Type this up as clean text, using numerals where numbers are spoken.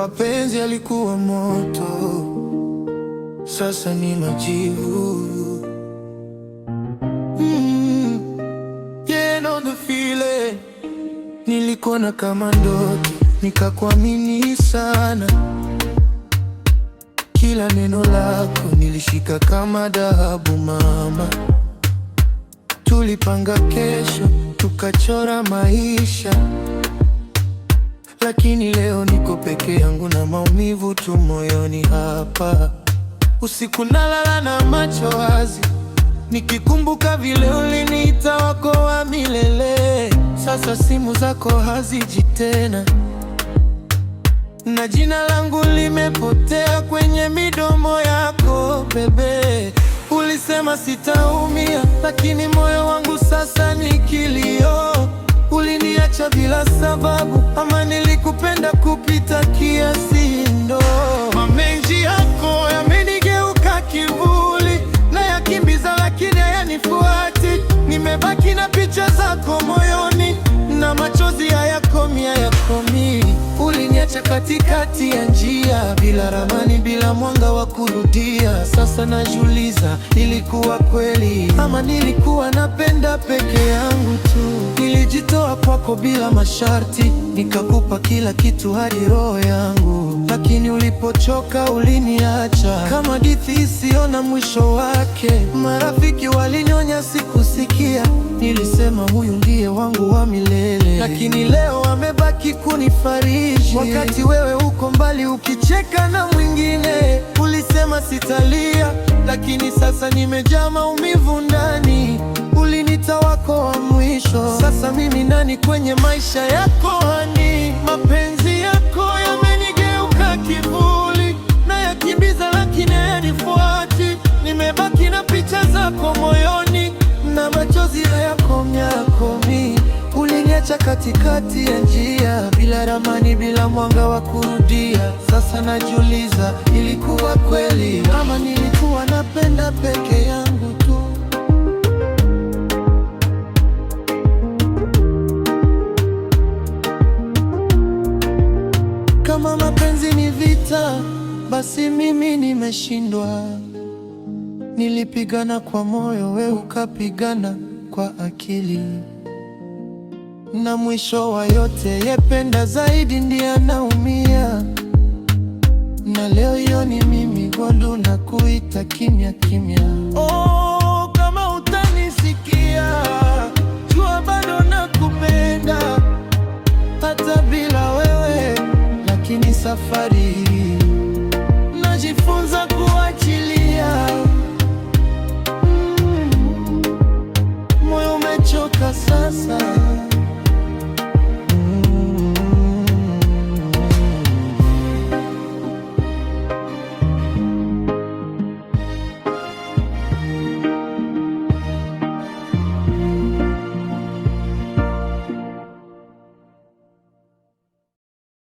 mapenzi yalikuwa moto, sasa ni majivu. Yeah, know the feeling. Nilikuona kama ndoto, nikakuamini sana. Kila neno lako nilishika kama dhahabu mama. Tulipanga kesho, tukachora maisha, lakini leo niko peke yangu na maumivu tu moyoni hapa. Usiku nalala na macho wazi, nikikumbuka vile uliniita wako wa milele. Sasa simu zako haziji tena, na jina langu limepotea kwenye midomo yako. Bebe, ulisema sitaumia, lakini moyo wangu sasa ni kilio. Uliniacha bila sababu, ama nilikupenda kupita kiasi? Ndo mapenzi yako yamenigeuka kivuli, na yakimbiza lakini hayanifuati. Nimebaki na picha zako moyoni, na machozi hayakomi. Uliniacha katikati ya njia, bila ramani, bila mwanga wa kurudia. Sasa najiuliza, ilikuwa kweli ama nilikuwa napenda peke yangu tu? Nilijitoa kwako bila masharti, nikakupa kila kitu hadi roho yangu, lakini ulipochoka uliniacha kama hadithi isiyo na mwisho wake. Marafiki walinionya, sikusikia. Nilisema huyu ndiye wangu wa milele, lakini leo amebaki kunifariji, wakati wewe uko mbali ukicheka na mwingine. Ulisema sitalia, lakini sasa nimejaa maumivu ndani. Ulinita wako wa mwisho, sasa mimi nani kwenye maisha yako hani? Mapenzi yako yamenigeuka kivuli, na yakimbiza lakini hayanifuati. Nimebaki na picha zako moyoni, na machozi hayakomi. Uliniacha katikati ya njia, bila ramani, bila mwanga wa kurudia. Sasa najiuliza, ilikuwa kweli ama nilikuwa napenda peke yangu tu? Kama mapenzi ni vita, basi mimi nimeshindwa. Nilipigana kwa moyo, wewe ukapigana kwa akili, na mwisho wa yote yependa zaidi ndiye anaumia. Na leo hiyo ni mimi Gold na kuita kimya kimya. Oh, kama utanisikia, jua bado nakupenda, hata bila wewe. Lakini safari hii najifunza